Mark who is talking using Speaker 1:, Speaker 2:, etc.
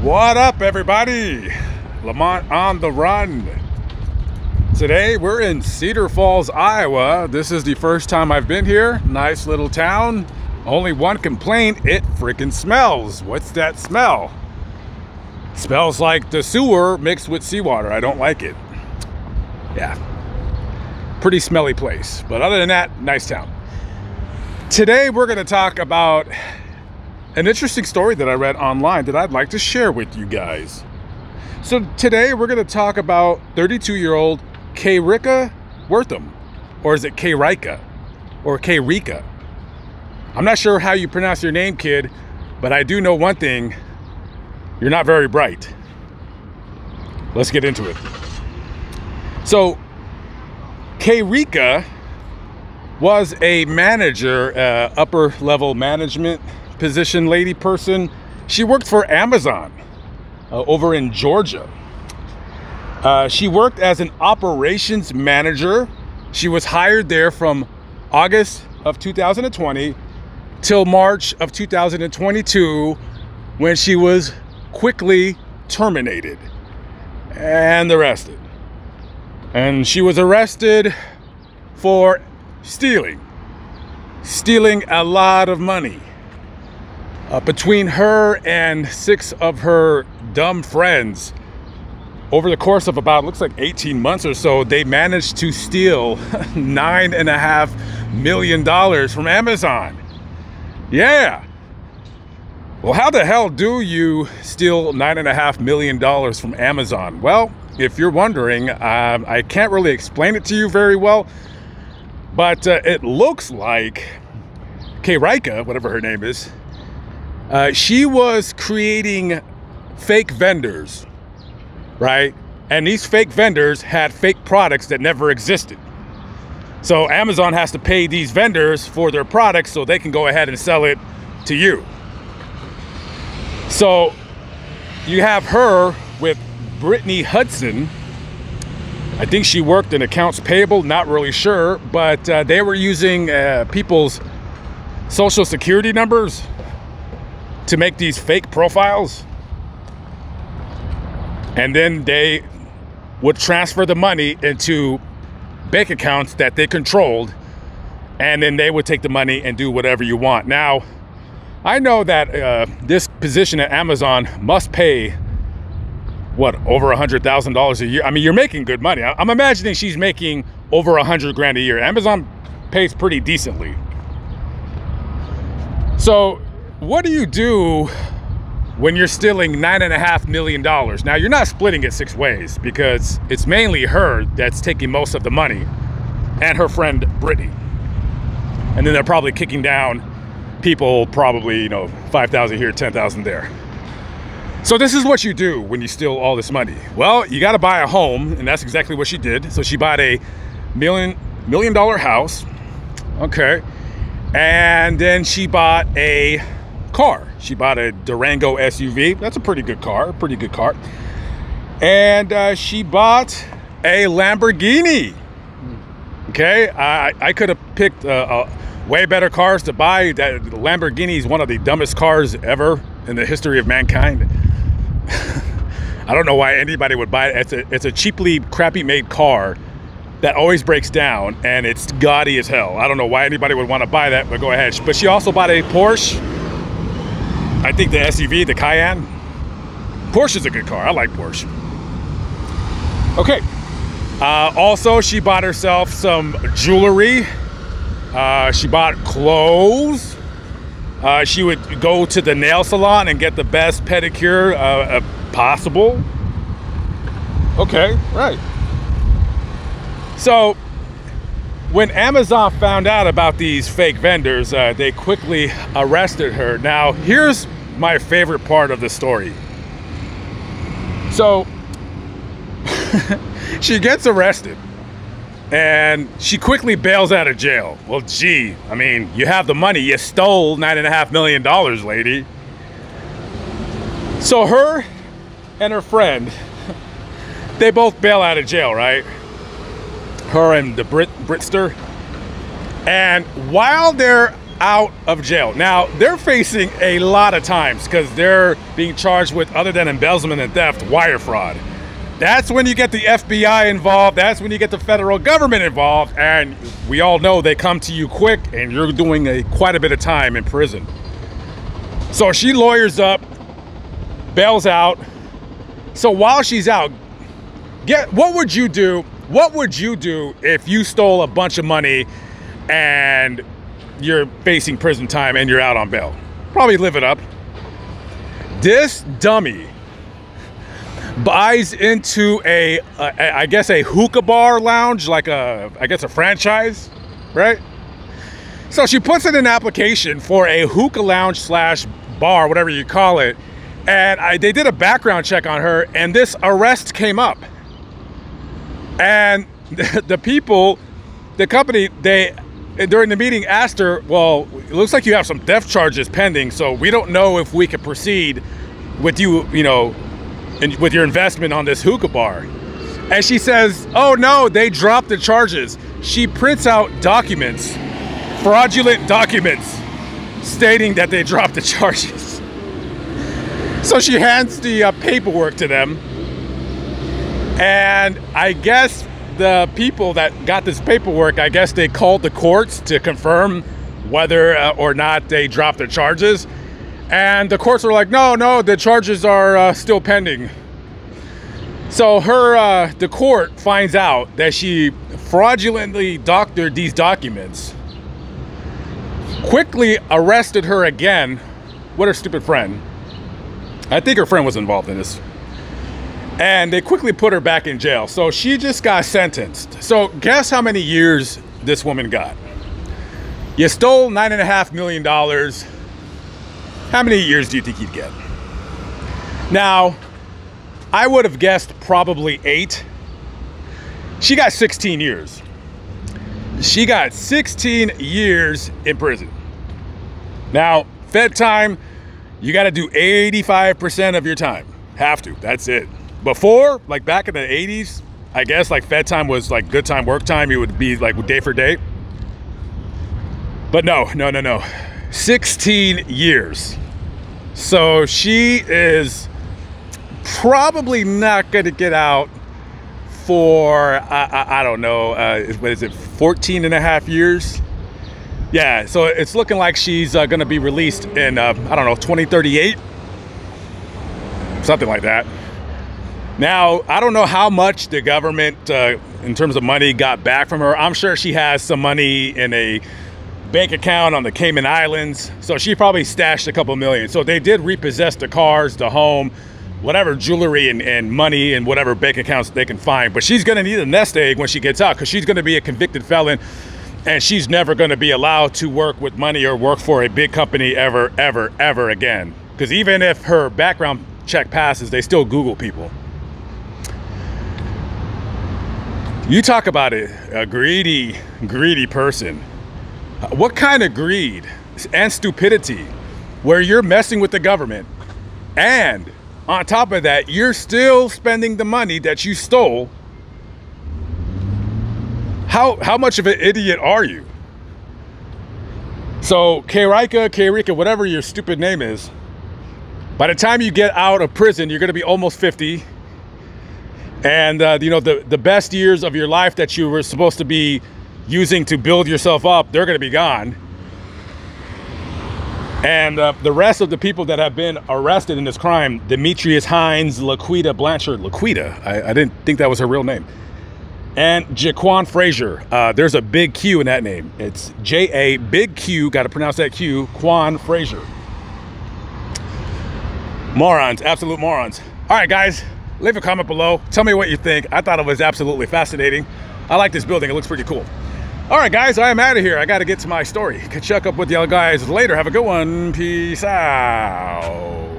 Speaker 1: What up, everybody? Lamont on the run. Today we're in Cedar Falls, Iowa. This is the first time I've been here. Nice little town. Only one complaint: it freaking smells. What's that smell? Smells like the sewer mixed with seawater. I don't like it. Yeah, pretty smelly place, but other than that, nice town. Today we're going to talk about an interesting story that I read online that I'd like to share with you guys. So today we're going to talk about 32-year-old Kayrika Wortham, or is it Kayrika or Kayrika? I'm not sure how you pronounce your name, kid, but I do know one thing: you're not very bright. Let's get into it. So Kayrika was a manager, upper level management position lady person. She worked for Amazon over in Georgia. She worked as an operations manager. She was hired there from August of 2020 till March of 2022, when she was quickly terminated and arrested. And she was arrested for stealing a lot of money. Between her and 6 of her dumb friends, over the course of about, looks like 18 months or so, they managed to steal $9.5 million from Amazon. Yeah. Well, how the hell do you steal $9.5 million from Amazon? Well, if you're wondering, I can't really explain it to you very well, but it looks like Kayrika, whatever her name is, she was creating fake vendors, right? And these fake vendors had fake products that never existed. So Amazon has to pay these vendors for their products so they can go ahead and sell it to you. So you have her with Brittany Hudson. I think she worked in accounts payable, not really sure, but they were using people's social security numbers to make these fake profiles. And then they would transfer the money into bank accounts that they controlled, and then they would take the money and do whatever you want. Now, I know that this position at Amazon must pay, what, over $100,000 a year? I mean, you're making good money. I'm imagining she's making over $100 grand a year. Amazon pays pretty decently. So what do you do when you're stealing $9.5 million? Now, you're not splitting it 6 ways, because it's mainly her that's taking most of the money, and her friend Brittany. And then they're probably kicking down people, probably, $5,000 here, $10,000 there. So this is what you do when you steal all this money. Well, you got to buy a home, and that's exactly what she did. So she bought a $1 million house. Okay. And then she bought a car. She bought a Durango SUV. That's a pretty good car, And she bought a Lamborghini. Okay, I could have picked way better cars to buy. That Lamborghini is one of the dumbest cars ever in the history of mankind. I don't know why anybody would buy it. It's a cheaply, crappy made car that always breaks down, and it's gaudy as hell. I don't know why anybody would want to buy that, but go ahead. But she also bought a Porsche. I think the SUV, the Cayenne. Porsche is a good car. I like Porsche. Okay. Also, she bought herself some jewelry. She bought clothes. She would go to the nail salon and get the best pedicure possible. Okay, right. So when Amazon found out about these fake vendors, they quickly arrested her. Now, here's my favorite part of the story. So she gets arrested and she quickly bails out of jail. Well, gee, I mean, you have the money. You stole $9.5 million, lady. So her and her friend, they both bail out of jail, right? Her and the Britster. And while they're out of jail. Now, they're facing a lot of times because they're being charged with, other than embezzlement and theft, wire fraud. That's when you get the FBI involved. That's when you get the federal government involved. And we all know they come to you quick, and you're doing quite a bit of time in prison. So she lawyers up, bails out. So while she's out, what would you do? What would you do if you stole a bunch of money and you're facing prison time and you're out on bail? Probably live it up. This dummy buys into I guess a hookah bar lounge, like I guess a franchise, right? So she puts in an application for a hookah lounge slash bar, whatever you call it, and they did a background check on her, and this arrest came up. And the people, the company, during the meeting asked her, well, it looks like you have some theft charges pending, so we don't know if we can proceed with you, with your investment on this hookah bar. And she says, oh no, they dropped the charges. She prints out documents, fraudulent documents, stating that they dropped the charges. So she hands the paperwork to them. And I guess the people that got this paperwork, I guess they called the courts to confirm whether or not they dropped the charges. And the courts were like, no, the charges are still pending. So the court finds out that she fraudulently doctored these documents, quickly arrested her again with her stupid friend. I think her friend was involved in this. And they quickly put her back in jail. So she just got sentenced. So guess how many years this woman got? You stole $9.5 million. How many years do you think you'd get? Now, I would have guessed probably 8. She got 16 years. She got 16 years in prison. Now, Fed time, you got to do 85% of your time. Have to, that's it. Before, like back in the 80s, I guess like Fed time was like good time, work time. It would be like day for day. But no. 16 years. So she is probably not going to get out for, I don't know, what is it, 14 and a half years? Yeah, so it's looking like she's going to be released in, I don't know, 2038? Something like that. Now, I don't know how much the government, in terms of money, got back from her. I'm sure she has some money in a bank account on the Cayman Islands, so she probably stashed a couple million. So they did repossess the cars, the home, whatever jewelry and money and whatever bank accounts they can find. But she's going to need a nest egg when she gets out, because she's going to be a convicted felon, and she's never going to be allowed to work with money or work for a big company ever again. Because even if her background check passes, they still Google people. You talk about a greedy person. What kind of greed and stupidity where you're messing with the government, and on top of that, you're still spending the money that you stole? How much of an idiot are you? So Kayrika, whatever your stupid name is, by the time you get out of prison, you're going to be almost 50. And, the best years of your life that you were supposed to be using to build yourself up, they're going to be gone. And the rest of the people that have been arrested in this crime, Demetrius Hines, Laquita Blanchard, I didn't think that was her real name, and Jaquan Frazier. There's a big Q in that name. It's J-A, big Q, got to pronounce that Q, Quan Frazier. Morons, absolute morons. All right, guys. Leave a comment below. Tell me what you think. I thought it was absolutely fascinating. I like this building. It looks pretty cool. All right, guys, I am out of here. I got to get to my story. Check up with y'all guys later. Have a good one. Peace out.